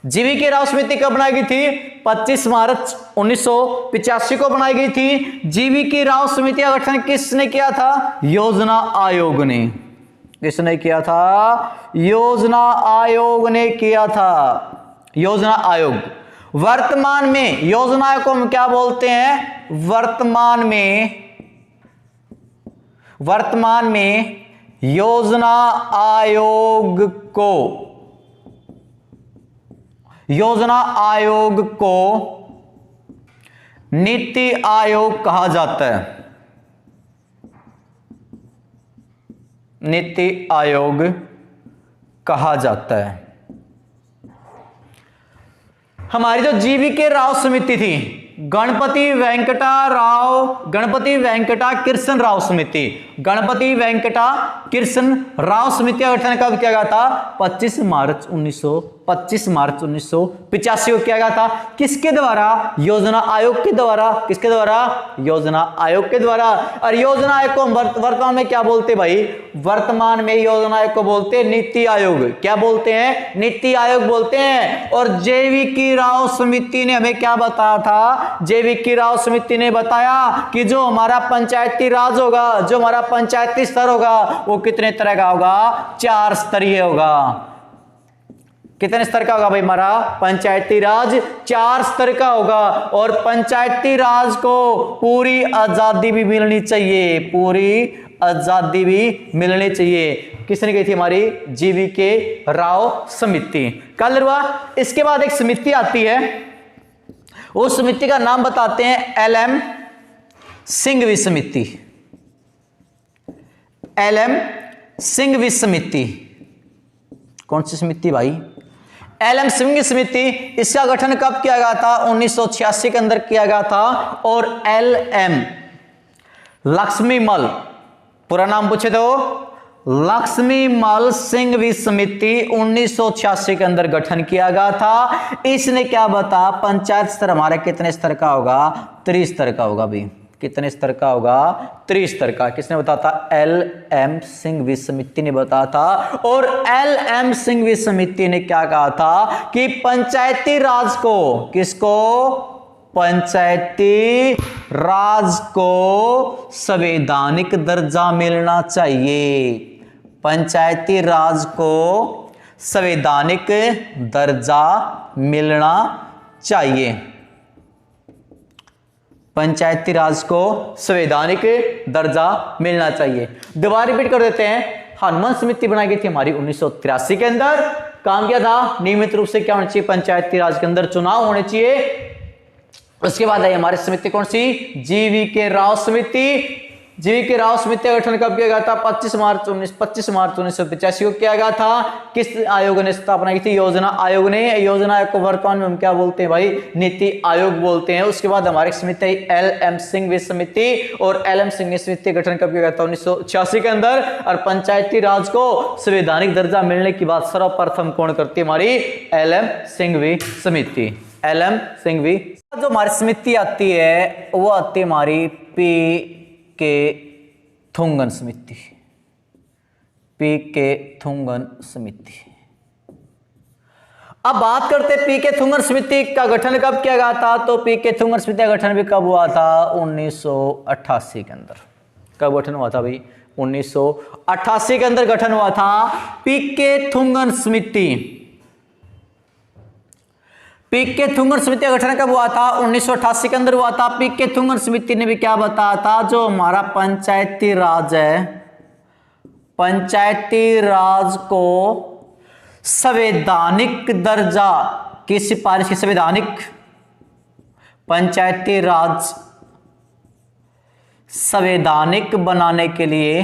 जीवीके राव समिति कब बनाई गई थी? 25 मार्च 1985 को बनाई गई थी। जीवीके राव समिति का गठन किसने किया था? योजना आयोग ने। किसने किया था? योजना आयोग ने किया था। योजना आयोग। वर्तमान में योजना आयोग को हम क्या बोलते हैं? वर्तमान में योजना आयोग को नीति आयोग कहा जाता है। नीति आयोग कहा जाता है। हमारी जो जीवीके राव समिति थी, गणपति वेंकटा कृष्ण राव समिति, गणपति वेंकटा कृष्ण राव समिति का गठन कब किया गया था? 25 मार्च 1985 को किया गया था। किसके द्वारा? योजना आयोग के द्वारा। किसके द्वारा? योजना आयोग के द्वारा। और योजना आयोग को वर्तमान में क्या बोलते भाई? वर्तमान में योजना आयोग को बोलते हैं नीति आयोग। क्या बोलते हैं? नीति आयोग बोलते हैं। और जीवीके राव समिति ने हमें क्या बताया था? जीवीके राव समिति ने बताया कि जो हमारा पंचायती राज होगा, जो हमारा पंचायती स्तर होगा, वो कितने तरह का होगा? 4 स्तरीय होगा। कितने स्तर का होगा भाई? हमारा पंचायती राज 4 स्तर का होगा। और पंचायती राज को पूरी आजादी भी मिलनी चाहिए, पूरी आजादी भी मिलनी चाहिए। किसने कही थी? हमारी जीवीके राव समिति। कल हुआ। इसके बाद एक समिति आती है, उस समिति का नाम बताते हैं LM सिंघवी समिति। LM सिंघवी समिति। कौन सी समिति भाई? LM सिंघवी समिति। इसका गठन कब किया गया था? 1986 के अंदर किया गया था। और LM लक्ष्मीमल, पूरा नाम पूछे तो लक्ष्मीमल सिंघवी समिति 1986 के अंदर गठन किया गया था। इसने क्या बता? पंचायत स्तर हमारा कितने स्तर का होगा? 3 स्तर का होगा भी। कितने स्तर का होगा? 3 स्तर का। किसने बताया था? LM सिंघवी समिति ने बताया था। और LM सिंघवी समिति ने क्या कहा था? कि पंचायती राज को, किसको? पंचायती राज को संवैधानिक दर्जा मिलना चाहिए। पंचायती राज को संवैधानिक दर्जा मिलना चाहिए। पंचायती राज को संवैधानिक दर्जा मिलना चाहिए। दोबारा रिपीट कर देते हैं। हनुमान समिति बनाई गई थी हमारी 1983 के अंदर। काम किया था? नियमित रूप से क्या होना चाहिए? पंचायती राज के अंदर चुनाव होने चाहिए। उसके बाद आई हमारी समिति कौन सी? जीवीके राव समिति। जीवीके राव समिति का गठन कब किया गया था? 25 मार्च 1985 को किया गया था। किस आयोग ने स्थापना की थी? योजना आयोग ने। योजना आयोग को वर्तमान में हम क्या बोलते हैं भाई? नीति आयोग बोलते हैं। उसके बाद हमारी समिति आई LM सिंघवी समिति। और LM सिंघवी समिति गठन कब किया गया था? 1986 के अंदर। और पंचायती राज को संवैधानिक दर्जा मिलने की बात सर्वप्रथम कौन करती है? हमारी LM सिंघवी समिति। LM सिंघवी। जो हमारी समिति आती है वो आती है हमारी PK थुंगन समिति। PK थुंगन समिति। अब बात करते हैं PK थुंगन समिति का गठन कब किया गया था? तो PK थुंगन समिति का गठन भी कब हुआ था? 1988 के अंदर। कब गठन हुआ था भाई? 1988 के अंदर गठन हुआ था PK थुंगन समिति। PK थुंगन समिति का गठन कब हुआ था? 1988 के अंदर हुआ था। PK थुंगन समिति ने भी क्या बताया था? जो हमारा पंचायती राज है, पंचायती राज को संवैधानिक दर्जा की सिफारिश की, संवैधानिक पंचायती राज संवैधानिक बनाने के लिए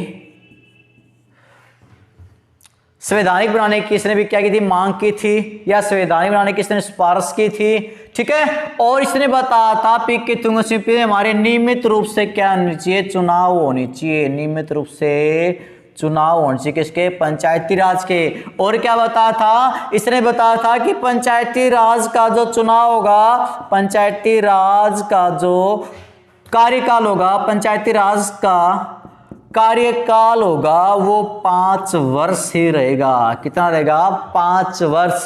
संवैधानिक बनाने की इसने भी क्या की थी, मांग की थी, या संवैधानिक बनाने की इसने सिफारिश की थी, ठीक है। और इसने बताया था पी.के. तुंगसिंह हमारे नियमित रूप से क्या होनी चाहिए, चुनाव होनी चाहिए, नियमित रूप से चुनाव होने चाहिए किसके, पंचायती राज के। और क्या बताया था, इसने बताया था कि पंचायती राज का जो चुनाव होगा, पंचायती राज का जो कार्यकाल होगा, पंचायती राज का कार्यकाल होगा वो 5 वर्ष ही रहेगा। कितना रहेगा, 5 वर्ष।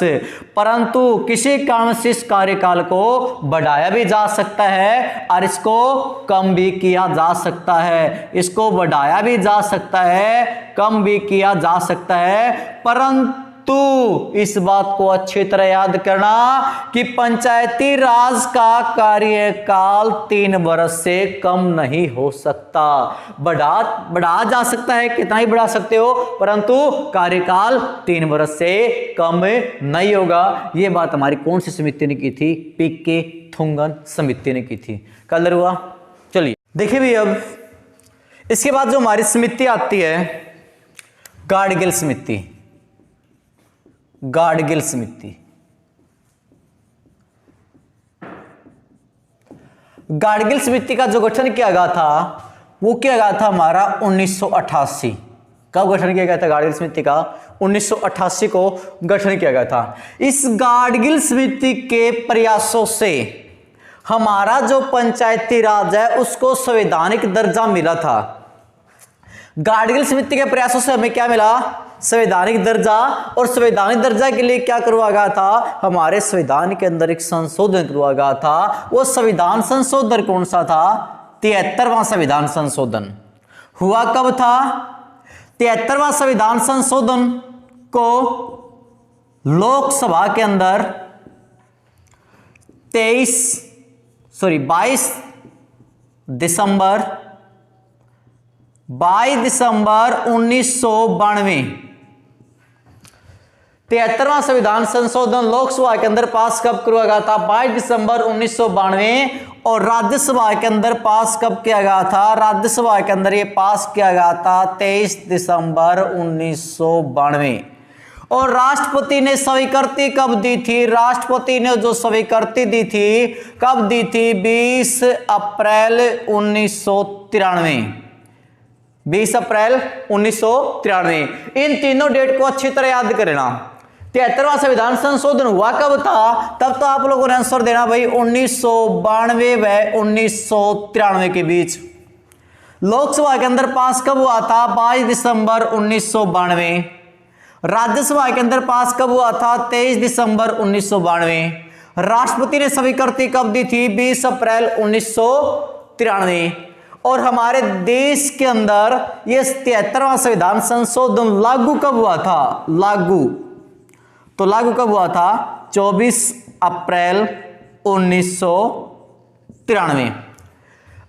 परंतु किसी कारण से इस कार्यकाल को बढ़ाया भी जा सकता है और इसको कम भी किया जा सकता है, इसको बढ़ाया भी जा सकता है, कम भी किया जा सकता है। परंतु इस बात को अच्छी तरह याद करना कि पंचायती राज का कार्यकाल 3 वर्ष से कम नहीं हो सकता। बढ़ा जा सकता है, कितना ही बढ़ा सकते हो, परंतु कार्यकाल 3 वर्ष से कम नहीं होगा। यह बात हमारी कौन सी समिति ने की थी, पी.के. थुंगन समिति ने की थी। कलर हुआ। चलिए देखिए भी, अब इसके बाद जो हमारी समिति आती है, गाडगिल समिति। गाडगिल समिति, गाडगिल समिति का जो गठन किया गया था वो किया गया था हमारा 1988। कब गठन किया गया था गाडगिल समिति का, 1988 को गठन किया गया था। इस गाडगिल समिति के प्रयासों से हमारा जो पंचायती राज है उसको संवैधानिक दर्जा मिला था। गाडगिल समिति के प्रयासों से हमें क्या मिला, संवैधानिक दर्जा। और संवैधानिक दर्जा के लिए क्या करवाया गया था, हमारे संविधान के अंदर एक संशोधन करवाया गया था। वो संविधान संशोधन कौन सा था, 73वां संविधान संशोधन। हुआ कब था, 73वां संविधान संशोधन को लोकसभा के अंदर 22 दिसंबर 1992 73वां संविधान संशोधन लोकसभा के अंदर पास कब किया गया था, 22 दिसंबर 1992। और राज्यसभा के अंदर पास कब किया गया था, राज्यसभा के अंदर ये पास किया गया था 23 दिसंबर 1992। और राष्ट्रपति ने स्वीकृति कब दी थी, राष्ट्रपति ने जो स्वीकृति दी थी कब दी थी, 20 अप्रैल 1993। 20 अप्रैल 1993। इन तीनों डेट को अच्छी तरह याद करना। 73वां संविधान संशोधन हुआ कब था, तब तो आप लोगों ने आंसर देना भाई 1992 व 1993 के बीच। लोकसभा के अंदर पास कब हुआ था, 22 दिसंबर 1992। राज्यसभा के अंदर पास कब हुआ था, 23 दिसंबर 1992। राष्ट्रपति ने स्वीकृति कब दी थी, 20 अप्रैल 1993। और हमारे देश के अंदर यह 73वां संविधान संशोधन लागू कब हुआ था, लागू कब हुआ था, 24 अप्रैल 1993।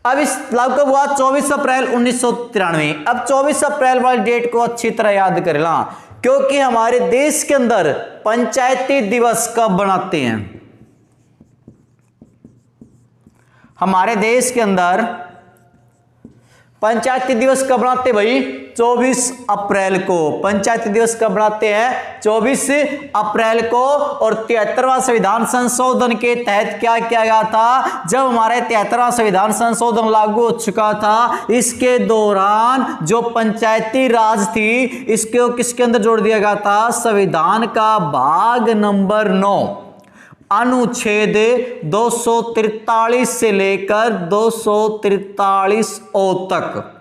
अब इस लागू कब हुआ, 24 अप्रैल 1993। अब 24 अप्रैल वाली डेट को अच्छी तरह याद करना, क्योंकि हमारे देश के अंदर पंचायती दिवस कब बनाते हैं, हमारे देश के अंदर पंचायती दिवस कब बनाते हैं भाई, 24 अप्रैल को। पंचायती दिवस कब बनाते हैं, 24 अप्रैल को। और 73वां संविधान संशोधन के तहत क्या किया गया था, जब हमारे 73वां संविधान संशोधन लागू हो चुका था, इसके दौरान जो पंचायती राज थी इसको किसके अंदर जोड़ दिया गया था, संविधान का भाग नंबर 9 अनुच्छेद 243 से लेकर 243 ओ तक,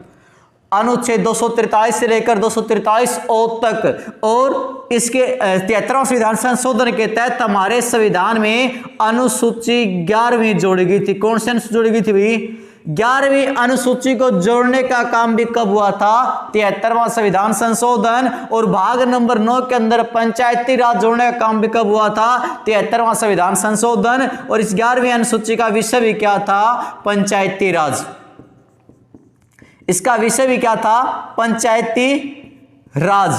अनुच्छेद 243 से लेकर 243 ओ तक। और इसके 73वां संविधान संशोधन के तहत हमारे संविधान में अनुसूची 11वीं जोड़ी गई थी। कौन सी अनुसूची जोड़ी गई थी भाई, 11वीं अनुसूची को जोड़ने का काम भी कब हुआ था, 73वां संविधान संशोधन। और भाग नंबर 9 के अंदर पंचायती राज जोड़ने का काम भी कब हुआ था, 73वां संविधान संशोधन। और इस 11वीं अनुसूची का विषय भी क्या था, पंचायती राज। इसका विषय भी क्या था, पंचायती राज।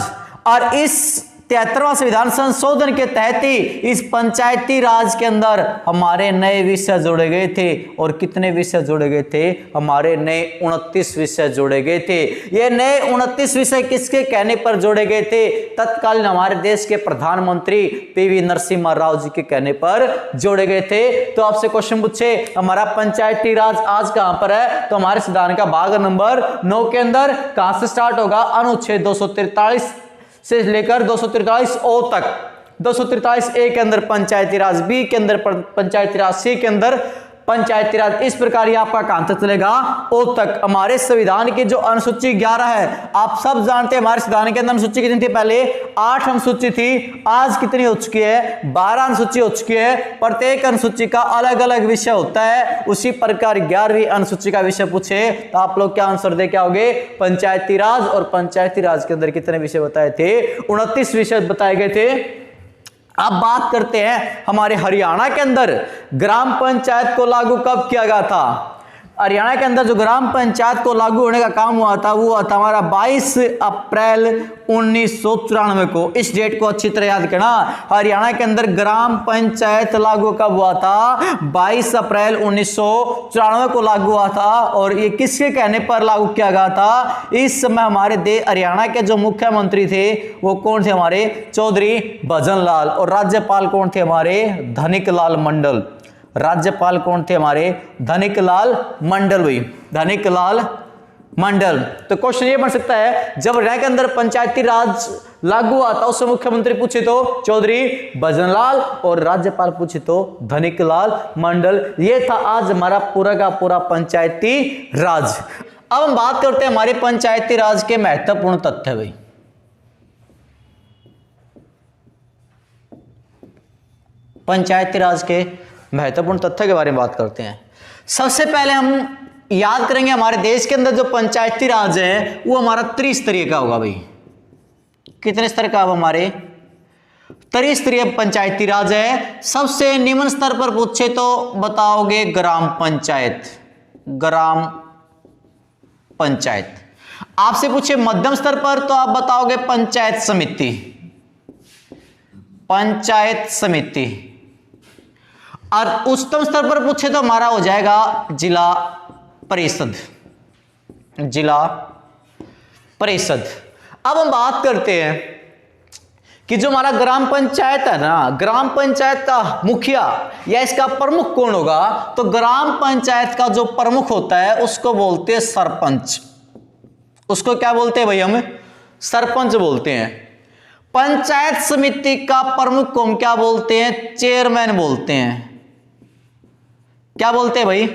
और इस 73वां संविधान संशोधन के तहत ही इस पंचायती राज के अंदर हमारे नए विषय जोड़े गए थे। और कितने विषय जोड़े गए थे? हमारे नए 29 विषय जोड़े गए थे। ये नए 29 विषय किसके कहने पर जोड़े गए थे? तत्कालीन हमारे देश के प्रधानमंत्री पीवी नरसिम्हा राव जी के कहने पर जोड़े गए थे। तो आपसे क्वेश्चन पूछे हमारा पंचायती राज आज कहां पर है? तो हमारे संविधान का भाग नंबर 9 के अंदर कहां से स्टार्ट होगा? अनुच्छेद 243 से लेकर 243 ओ तक। 243 ए के अंदर पंचायती राज, बी के अंदर पंचायती राज, सी के अंदर पंचायती राज। इस प्रकार ये आपका कहां तक चलेगा? ओ तक। हमारे संविधान की जो अनुसूची 11 है, आप सब जानते हैं हमारे संविधान के अंदर अनुसूची कितनी थी? पहले 8 अनुसूची थी, आज कितनी हो चुकी है? 12 अनुसूची हो चुकी है। प्रत्येक अनुसूची का अलग अलग विषय होता है। उसी प्रकार 11वीं अनुसूची का विषय पूछे तो आप लोग क्या आंसर दे के आओगे? पंचायती राज। और पंचायती राज के अंदर कितने विषय बताए थे? 29 विषय बताए गए थे। अब बात करते हैं हमारे हरियाणा के अंदर ग्राम पंचायत को लागू कब किया गया था? हरियाणा के अंदर जो ग्राम पंचायत को लागू होने का काम हुआ था वो हुआ था हमारा 22 अप्रैल 1994 को। इस डेट को अच्छी तरह याद करना। हरियाणा के अंदर ग्राम पंचायत लागू कब हुआ था? 22 अप्रैल 1994 को लागू हुआ था। और ये किसके कहने पर लागू किया गया था? इस समय हमारे हरियाणा के जो मुख्यमंत्री थे वो कौन थे? हमारे चौधरी भजन लाल। और राज्यपाल कौन थे? हमारे धनिक लाल मंडल। राज्यपाल कौन थे? हमारे धनिक लाल मंडल। भाई धनिक लाल मंडल। तो क्वेश्चन ये बन सकता है जब हरियाणा के अंदर पंचायती राज लागू हुआ था उससे मुख्यमंत्री पूछे तो चौधरी भजनलाल और राज्यपाल पूछे तो धनिक लाल मंडल। ये था आज हमारा पूरा का पूरा पंचायती राज। अब हम बात करते हैं हमारे पंचायती राज के महत्वपूर्ण तथ्य। भाई पंचायती राज के महत्वपूर्ण तथ्य के बारे में बात करते हैं। सबसे पहले हम याद करेंगे हमारे देश के अंदर जो पंचायती राज है वो हमारा त्रिस्तरीय का होगा। भाई कितने स्तर का? हमारे त्रिस्तरीय पंचायती राज है। सबसे निम्न स्तर पर पूछे तो बताओगे ग्राम पंचायत। ग्राम पंचायत। आपसे पूछे मध्यम स्तर पर तो आप बताओगे पंचायत समिति। पंचायत समिति। और उच्चतम स्तर पर पूछे तो हमारा हो जाएगा जिला परिषद। जिला परिषद। अब हम बात करते हैं कि जो हमारा ग्राम पंचायत है ना, ग्राम पंचायत का मुखिया या इसका प्रमुख कौन होगा? तो ग्राम पंचायत का जो प्रमुख होता है उसको बोलते हैं सरपंच। उसको क्या बोलते हैं भाई? हम सरपंच बोलते हैं। पंचायत समिति का प्रमुख को हम क्या बोलते हैं? चेयरमैन बोलते हैं। क्या बोलते हैं भाई?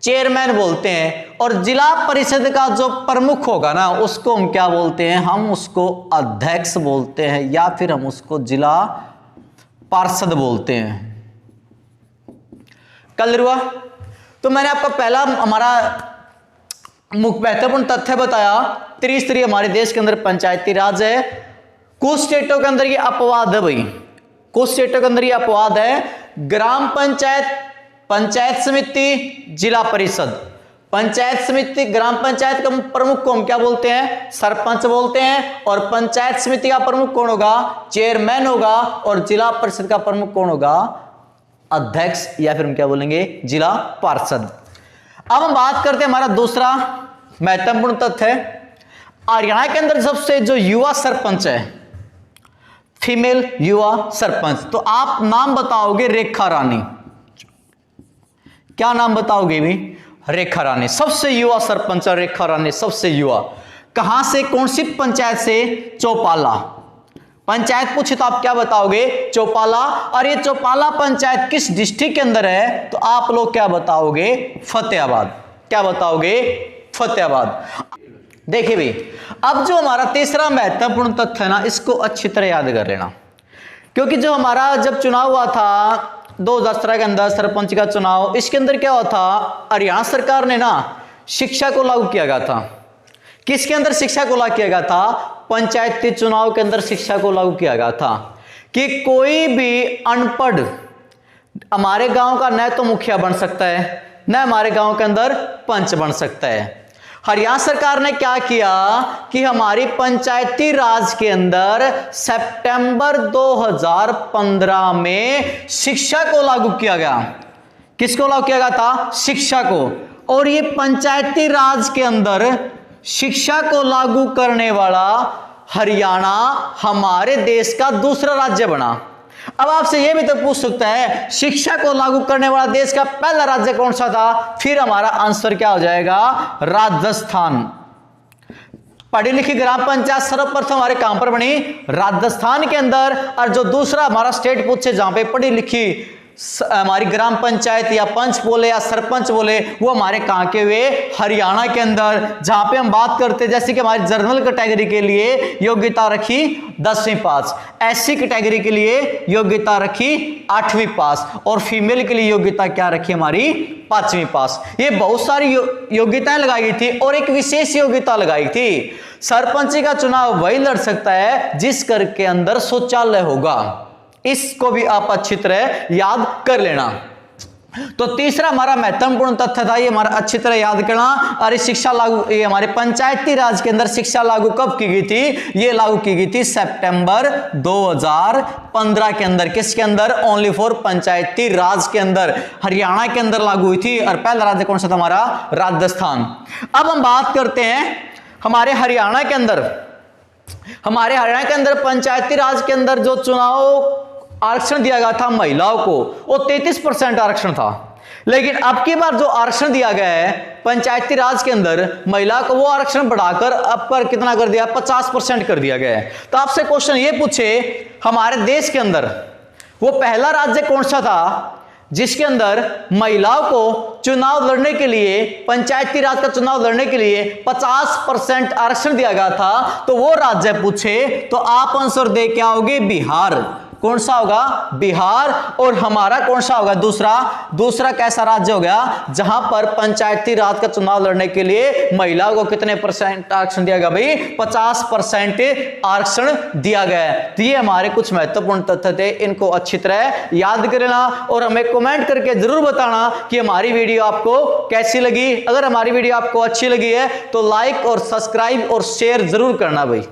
चेयरमैन बोलते हैं। और जिला परिषद का जो प्रमुख होगा ना उसको हम क्या बोलते हैं? हम उसको अध्यक्ष बोलते हैं या फिर हम उसको जिला पार्षद बोलते हैं। कल हुआ तो मैंने आपको पहला हमारा महत्वपूर्ण तथ्य बताया। त्रिस्तरीय हमारे देश के अंदर पंचायती राज है। कुछ स्टेटों के अंदर ये अपवाद है। भाई कुछ स्टेटों के अंदर ये अपवाद है। ग्राम पंचायत, पंचायत समिति, जिला परिषद। पंचायत समिति, ग्राम पंचायत का प्रमुख को हम क्या बोलते हैं? सरपंच बोलते हैं। और पंचायत समिति का प्रमुख कौन होगा? चेयरमैन होगा। और जिला परिषद का प्रमुख कौन होगा? अध्यक्ष या फिर हम क्या बोलेंगे? जिला पार्षद। अब हम बात करते हैं हमारा दूसरा महत्वपूर्ण तथ्य है। हरियाणा के अंदर सबसे जो युवा सरपंच है, फीमेल युवा सरपंच, तो आप नाम बताओगे रेखा रानी। क्या नाम बताओगे भी? रेखा रानी। सबसे युवा सरपंच रेखा रानी, सबसे युवा। कहां से? कौन सी पंचायत से? चौपाला पंचायत पूछे तो आप क्या बताओगे? चौपाला। और ये चौपाला पंचायत किस डिस्ट्रिक्ट के अंदर है? तो आप लोग क्या बताओगे? फतेहाबाद। क्या बताओगे? फतेहाबाद। देखिए भाई अब जो हमारा तीसरा महत्वपूर्ण तथ्य है ना इसको अच्छी तरह याद कर लेना, क्योंकि जो हमारा जब चुनाव हुआ था 2017 के अंदर सरपंच का चुनाव, इसके अंदर क्या हुआ था? हरियाणा सरकार ने ना शिक्षा को लागू किया गया था। किसके अंदर शिक्षा को लागू किया गया था? पंचायती चुनाव के अंदर शिक्षा को लागू किया गया था कि कोई भी अनपढ़ हमारे गांव का न तो मुखिया बन सकता है न हमारे गांव के अंदर पंच बन सकता है। हरियाणा सरकार ने क्या किया कि हमारी पंचायती राज के अंदर सितंबर 2015 में शिक्षा को लागू किया गया। किसको लागू किया गया था? शिक्षा को। और ये पंचायती राज के अंदर शिक्षा को लागू करने वाला हरियाणा हमारे देश का दूसरा राज्य बना। अब आपसे यह भी तो पूछ सकता है, शिक्षा को लागू करने वाला देश का पहला राज्य कौन सा था? फिर हमारा आंसर क्या हो जाएगा? राजस्थान। पढ़ी लिखी ग्राम पंचायत सर्वप्रथम हमारे कहां पर बनी? राजस्थान के अंदर। और जो दूसरा हमारा स्टेट पूछे जहां पे पढ़ी लिखी हमारी ग्राम पंचायत या पंच बोले या सरपंच बोले, वो हमारे कहां के हुए? हरियाणा के अंदर। जहां पे हम बात करते जैसे कि हमारी जनरल कैटेगरी के लिए योग्यता रखी 10वीं पास, एससी कैटेगरी के लिए योग्यता रखी 8वीं पास, और फीमेल के लिए योग्यता क्या रखी? हमारी 5वीं पास। ये बहुत सारी योग्यताएं लगाई गई थी और एक विशेष योग्यता लगाई थी, सरपंच का चुनाव वही लड़ सकता है जिस घर के अंदर शौचालय होगा। इसको भी आप अच्छी तरह याद कर लेना। तो तीसरा हमारा महत्वपूर्ण तथ्य था, ये हमारा अच्छी तरह याद करना। अरे शिक्षा लागू, ये हमारे पंचायती राज के अंदर शिक्षा लागू कब की गई थी? ये लागू की गई थी सितंबर 2015 के अंदर। किसके अंदर? ओनली फॉर पंचायती राज के अंदर, हरियाणा के अंदर लागू हुई थी। और पहला राज्य कौन सा था? हमारा राजस्थान। अब हम बात करते हैं हमारे हरियाणा के अंदर। हमारे हरियाणा के अंदर पंचायती राज के अंदर जो चुनाव आरक्षण दिया गया था महिलाओं को, वो 33% आरक्षण था। लेकिन अब की बार जो आरक्षण दिया गया है पंचायती राज के अंदर महिला को, वो आरक्षण बढ़ाकर अब पर कितना कर दिया? 50% कर दिया गया है। तो आपसे क्वेश्चन ये पूछे, हमारे देश के अंदर वो पहला राज्य कौन सा था जिसके अंदर महिलाओं को चुनाव लड़ने के लिए, पंचायती राज का चुनाव लड़ने के लिए 50% आरक्षण दिया गया था? तो वो राज्य पूछे तो आप आंसर दे क्या आओगे? बिहार। कौन सा होगा? बिहार। और हमारा कौन सा होगा? दूसरा कैसा राज्य हो गया जहां पर पंचायती राज का चुनाव लड़ने के लिए महिलाओं को कितने % आरक्षण दिया गया भाई? 50% आरक्षण दिया गया। तो ये हमारे कुछ महत्वपूर्ण तथ्य थे, इनको अच्छी तरह याद कर लेना और हमें कमेंट करके जरूर बताना कि हमारी वीडियो आपको कैसी लगी। अगर हमारी वीडियो आपको अच्छी लगी है तो लाइक और सब्सक्राइब और शेयर जरूर करना भाई।